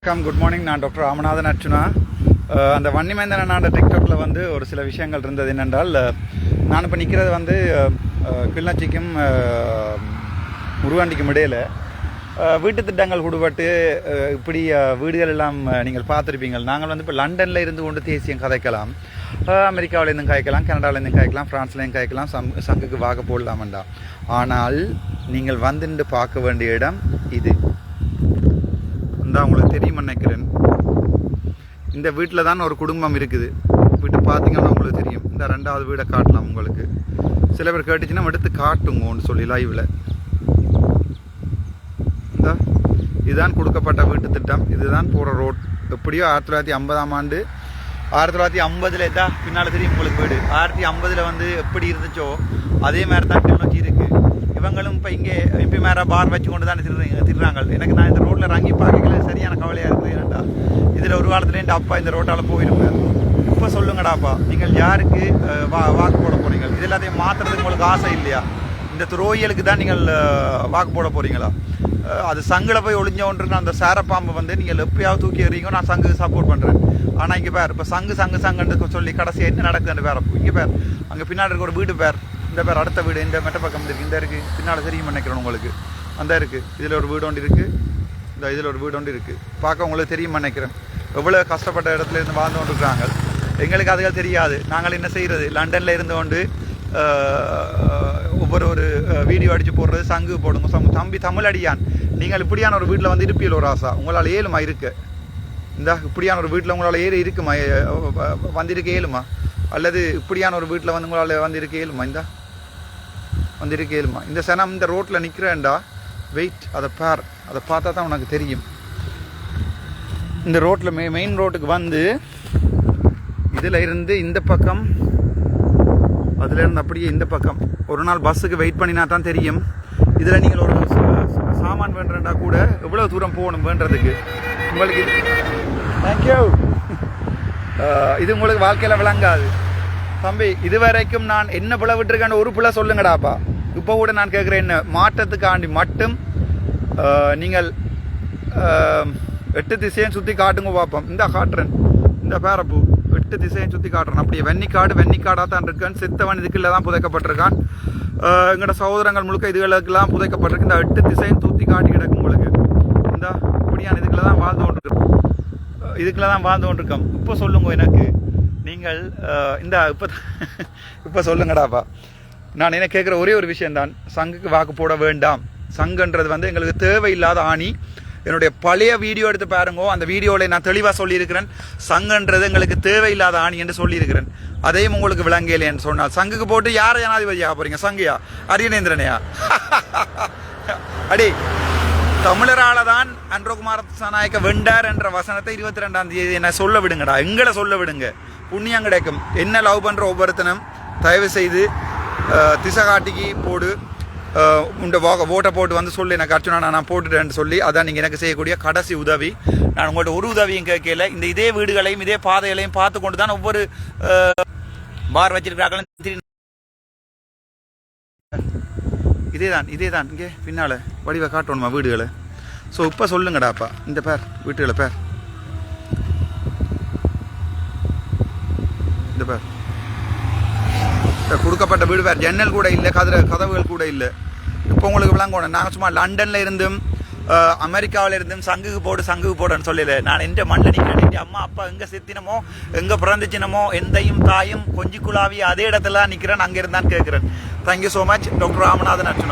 Good morning. நான் doctor Ramanathan Archuna. அந்த வன்னிமைந்தன நாட டிக்டாக்ல வந்து ஒரு சில விஷயங்கள் இருந்தது. என்னென்றால், நான் இப்போ நிற்கிறது வந்து கிளிநொச்சிக்கும் உருவாண்டிக்கும் இடையில் வீட்டு திட்டங்கள் கொடுபட்டு இப்படி வீடுகள் எல்லாம் நீங்கள் பார்த்துருப்பீங்க. நாங்கள் வந்து இப்போ லண்டனில் இருந்து கொண்டு தேசியம் கதைக்கலாம், அமெரிக்காவிலேருந்தும் காய்க்கலாம், கனடாவிலேருந்தும் காய்க்கலாம், ஃப்ரான்ஸ்லேயும் காய்க்கலாம், சங்குக்கு வாக போடலாமண்டா. ஆனால் நீங்கள் வந்துட்டு பார்க்க வேண்டிய இடம் இது. இந்த உங்களுக்கு தெரியும் நினைக்கிறேன். இந்த வீட்டில் தான் ஒரு குடும்பம் இருக்குது. வீட்டு பார்த்தீங்கன்னா உங்களுக்கு தெரியும். இந்த ரெண்டாவது வீடை காட்டலாம் உங்களுக்கு. சில பேர் கேட்டுச்சுன்னா எடுத்து காட்டுங்கன்னு சொல்லி லைவில். இந்த இதுதான் கொடுக்கப்பட்ட வீட்டு திட்டம். இதுதான் போகிற ரோட். எப்படியோ 1950ஆம் ஆண்டு 1950 தான் பின்னால் தெரியும் உங்களுக்கு வீடு. 1950 வந்து எப்படி இருந்துச்சோ அதே மாதிரி தான் கிளிநொச்சி இருக்குது. இவங்களும் இப்போ இங்கே எம்பி மேலே பார் வச்சு கொண்டு தான் திடுறாங்க. எனக்கு நான் இந்த ரோட்டில் இறங்கி பார்க்கல சரியான கவலையாக இருக்குது. ஏன்டா இதில் ஒரு காலத்துல என் அப்பா இந்த ரோட்டால் போயிருப்பேன். இப்போ சொல்லுங்கடாப்பா, நீங்கள் யாருக்கு வாக்கு போட போகிறீங்க? இது எல்லாத்தையும் மாற்றுறதுக்கு உங்களுக்கு ஆசை இல்லையா? இந்த துரோகிகளுக்கு தான் நீங்கள் வாக்கு போட போகிறீங்களா? அது சங்கில் போய் ஒளிஞ்ச ஒன்று அந்த சேரப்பாம்பை வந்து நீங்கள் எப்பயாவது தூக்கி எறிங்க, நான் சங்கு சப்போர்ட் பண்ணுறேன். ஆனால் இங்கே பேர் இப்போ சங்குன்னு சொல்லி கடைசியாக என்ன நடக்குதுன்னு பேர். இங்கே பேர் அங்கே பின்னாடி இருக்க ஒரு வீடு பேர். இந்த பேர் அடுத்த வீடு இந்த மெட்ட பக்கம் இருக்குது. இந்த இருக்குது பின்னால் தெரியும் நினைக்கிறேன் உங்களுக்கு. அந்த இருக்குது. இதில் ஒரு வீடு ஒன்று இருக்குது. இந்த இதில் ஒரு வீடு ஒன்று இருக்குது. பார்க்க உங்களுக்கு தெரியும் நினைக்கிறேன். எவ்வளோ கஷ்டப்பட்ட இடத்துல இருந்து வாழ்ந்து கொண்டு இருக்கிறாங்க. எங்களுக்கு அதுகள் தெரியாது. நாங்கள் என்ன செய்கிறது? லண்டனில் இருந்து கொண்டு ஒரு வீடியோ அடித்து போடுறது, சங்கு போடுங்க. தம்பி தமிழ் அடியான், நீங்கள் இப்படியான ஒரு வீட்டில் வந்து இருப்பீல் ஒரு ஆசா உங்களால் ஏழுமா இருக்கு? இந்த இப்படியான ஒரு வீட்டில் உங்களால் இருக்குமா வந்திருக்க ஏழுமா? அல்லது இப்படியான ஒரு வீட்டில் வந்து உங்களால் வந்து இருக்க ஏழுமா? இந்த வந்திருக்க ஏழுமா? இந்த சனம் இந்த ரோட்டில் நிற்கிறேன்டா, வெயிட், அதை பார். அதை பார்த்தா தான் உனக்கு தெரியும். இந்த ரோட்டில் மெயின் ரோட்டுக்கு வந்து இதில் இருந்து இந்த பக்கம், அதுலேருந்து அப்படியே இந்த பக்கம் ஒரு நாள் பஸ்ஸுக்கு வெயிட் பண்ணினா தான் தெரியும். இதில் நீங்கள் ஒரு சாமான் வேண்டுறா கூட எவ்வளோ தூரம் போகணும் வேண்டுறதுக்கு உங்களுக்கு. தேங்க்யூ. இது உங்களுக்கு வாழ்க்கையில் விளங்காது தம்பி. இதுவரைக்கும் நான் என்ன பிள்ளை விட்டுருக்கேன்னு ஒரு பிள்ளை சொல்லுங்கடாப்பா. இப்போ கூட நான் கேட்குறேன், என்ன மாற்றத்துக்காண்டி மட்டும் நீங்கள் 8 திசையும் சுற்றி காட்டுங்க பார்ப்போம். இந்த காட்டுறேன், இந்த பேரப்பூ 8 திசையும் சுற்றி காட்டுறேன். அப்படியே வெண்ணிக்காடாக தான் இருக்கேன். செத்தவன் இதுக்குள்ள தான் புதைக்கப்பட்டிருக்கான். எங்களோட சகோதரங்கள் முழுக்க இதுகளுக்கெல்லாம் புதைக்கப்பட்டிருக்கு. இந்த 8 திசையும் தூத்தி காட்டி கிடக்கும் உங்களுக்கு. இந்த இப்படியான இதுக்குள்ள தான் வாழ்ந்து கொண்டிருக்கோம். இப்போ சொல்லுங்க எனக்கு, நீங்கள் இந்த இப்போ சொல்லுங்கடாப்பா. நான் என்ன கேட்குற ஒரே ஒரு விஷயம்தான், சங்குக்கு வாக்கு போட வேண்டாம். சங்குன்றது வந்து எங்களுக்கு தேவையில்லாத ஆணி. என்னுடைய பழைய வீடியோ எடுத்து பாருங்கோ. அந்த வீடியோவில் நான் தெளிவாக சொல்லியிருக்கிறேன், சங்குன்றது எங்களுக்கு தேவையில்லாத ஆணி என்று சொல்லியிருக்கிறேன். அதையும் உங்களுக்கு விளங்கலை என்று சொன்னால், சங்குக்கு போட்டு யாரை ஜனாதிபதியாக போறீங்க? சங்கையா? அரியநேந்திரனையா? அடி தமிழரால தான் அன்றகுமார திசாநாயக்க வெண்டார் என்ற வசனத்தை 22ஆம் தேதி என்ன சொல்ல விடுங்கடா. எங்களை சொல்ல விடுங்க, புண்ணியம் கிடைக்கும். என்ன லவ் பண்ணுற ஒவ்வொருத்தனும் தயவு செய்து திசை காட்டிக்கு போடு, உண்ட ஓட்டை போட்டு வந்து சொல்லி எனக்கு அர்ச்சனா நான் போட்டுட்டேன்னு சொல்லி. அதான் நீங்கள் எனக்கு செய்யக்கூடிய கடைசி உதவி. நான் உங்கள்கிட்ட ஒரு உதவியும் கேட்கல. இந்த இதே வீடுகளையும் இதே பாதைகளையும் பார்த்து கொண்டு தான் ஒவ்வொரு பார் வச்சிருக்கிறாங்களும். இதே தான் இங்கே பின்னால் வடிவை காட்டணுமா வீடுகளை? ஸோ இப்போ சொல்லுங்கடாப்பா, இந்த பேர் வீட்டுகளை பேர், இந்த பேர் கொடுக்கப்பட்ட வீடு பேர். ஜன்னல் கூட இல்லை, கதவுகள் கூட இல்லை. இப்போ உங்களுக்கு விளங்கணும். நாங்கள் சும்மா லண்டனில் இருந்தும் அமெரிக்காவில் இருந்தும் சங்குக்கு போடுன்னு சொல்லல. நான் எந்த மண்ணில் நிற்கிறேன். என் அம்மா அப்பா எங்கே செத்தினமோ எங்கே பிறந்துச்சினமோ எந்தையும் தாயும் கொஞ்சி குழாவி அதே இடத்துல நிற்கிறேன். அங்கே இருந்தான்னு கேட்குறேன். Thank you so much. Doctor Ramanathan Archana.